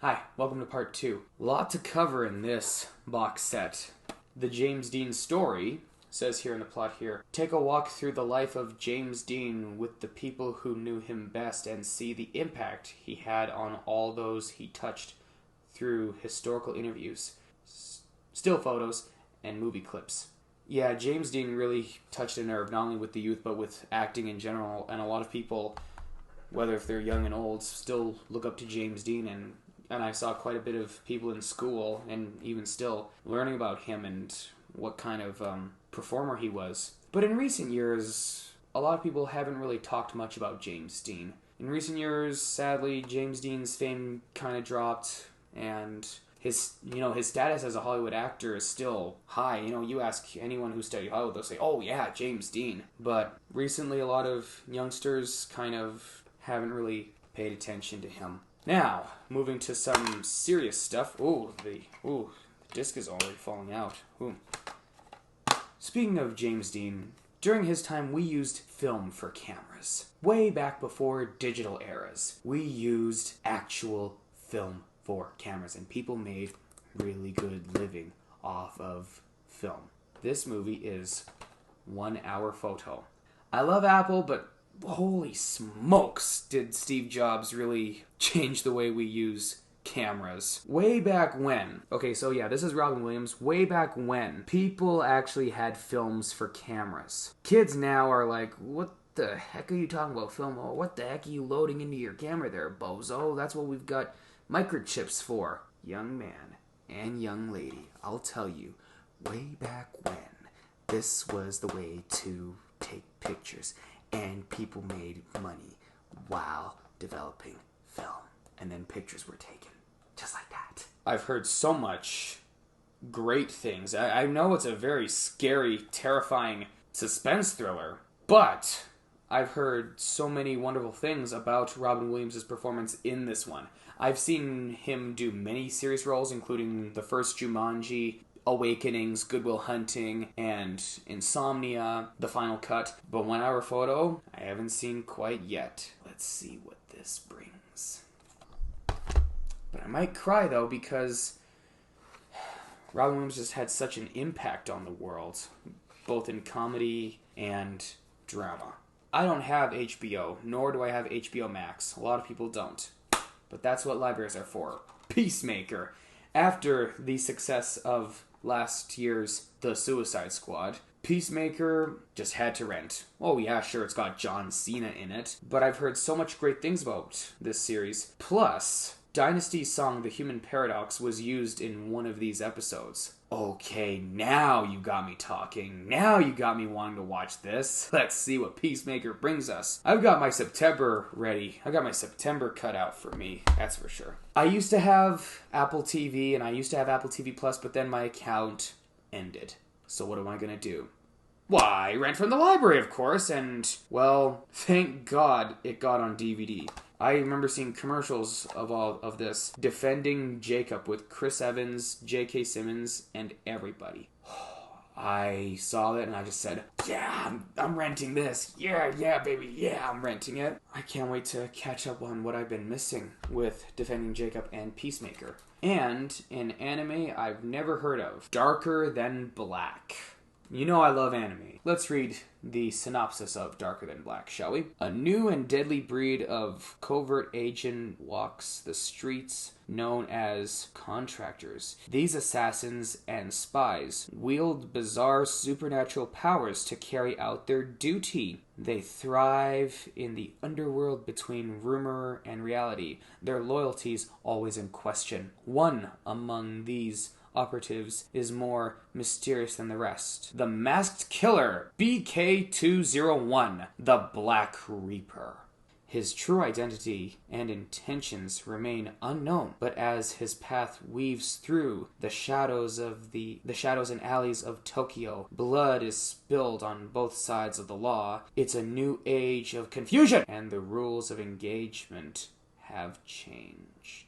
Hi, welcome to part 2. Lot to cover in this box set. The James Dean story says here in the plot here, take a walk through the life of James Dean with the people who knew him best and see the impact he had on all those he touched through historical interviews, still photos, and movie clips. Yeah, James Dean really touched a nerve, not only with the youth, but with acting in general, and a lot of people, whether if they're young and old, still look up to James Dean, and I saw quite a bit of people in school, and even still, learning about him and what kind of performer he was. But in recent years, a lot of people haven't really talked much about James Dean. In recent years, sadly, James Dean's fame kind of dropped, and his status as a Hollywood actor is still high. You ask anyone who studied Hollywood, they'll say, oh yeah, James Dean. But recently, a lot of youngsters kind of haven't really paid attention to him. Now, moving to some serious stuff. The disc is already falling out. Ooh. Speaking of James Dean, during his time we used film for cameras. Way back before digital eras, we used actual film for cameras, and people made really good living off of film. This movie is 1 hour photo. I love Apple, but holy smokes, did Steve Jobs really change the way we use cameras. Way back when, this is Robin Williams, way back when people actually had films for cameras. Kids now are like, what the heck are you talking about film? Oh, what the heck are you loading into your camera there, bozo? That's what we've got microchips for. Young man and young lady, I'll tell you, way back when, this was the way to take pictures. And people made money while developing film. And then pictures were taken. Just like that. I've heard so much great things. I know it's a very scary, terrifying suspense thriller. But I've heard so many wonderful things about Robin Williams' performance in this one. I've seen him do many serious roles, including the first Jumanji, Awakenings, Good Will Hunting, and Insomnia, The Final Cut. But 1 hour photo, I haven't seen quite yet. Let's see what this brings. But I might cry though, because Robin Williams just had such an impact on the world, both in comedy and drama. I don't have HBO, nor do I have HBO Max. A lot of people don't. But that's what libraries are for. Peacemaker. After the success of last year's The Suicide Squad, Peacemaker just had to rent. Oh yeah, sure, it's got John Cena in it, but I've heard so much great things about this series. Plus, Dynasty's song The Human Paradox was used in one of these episodes. Okay, now you got me talking. Now you got me wanting to watch this. Let's see what Peacemaker brings us. I've got my September ready. I got my September cut out for me, that's for sure. I used to have Apple TV and I used to have Apple TV Plus, but then my account ended. So what am I gonna do? Why, rent from the library, of course, and, well, thank God it got on DVD. I remember seeing commercials of all of this, defending Jacob with Chris Evans, J.K. Simmons, and everybody. I saw that and I just said, yeah, I'm renting this. Yeah, baby, yeah, I'm renting it. I can't wait to catch up on what I've been missing with Defending Jacob and Peacemaker. And an anime I've never heard of, Darker Than Black. You know I love anime. Let's read the synopsis of Darker Than Black, shall we? A new and deadly breed of covert agent walks the streets known as contractors. These assassins and spies wield bizarre supernatural powers to carry out their duty. They thrive in the underworld between rumor and reality, their loyalties always in question. One among these operatives is more mysterious than the rest. The Masked Killer, BK201, the Black Reaper. His true identity and intentions remain unknown, but as his path weaves through the shadows and alleys of Tokyo, blood is spilled on both sides of the law. It's a new age of confusion, and the rules of engagement have changed.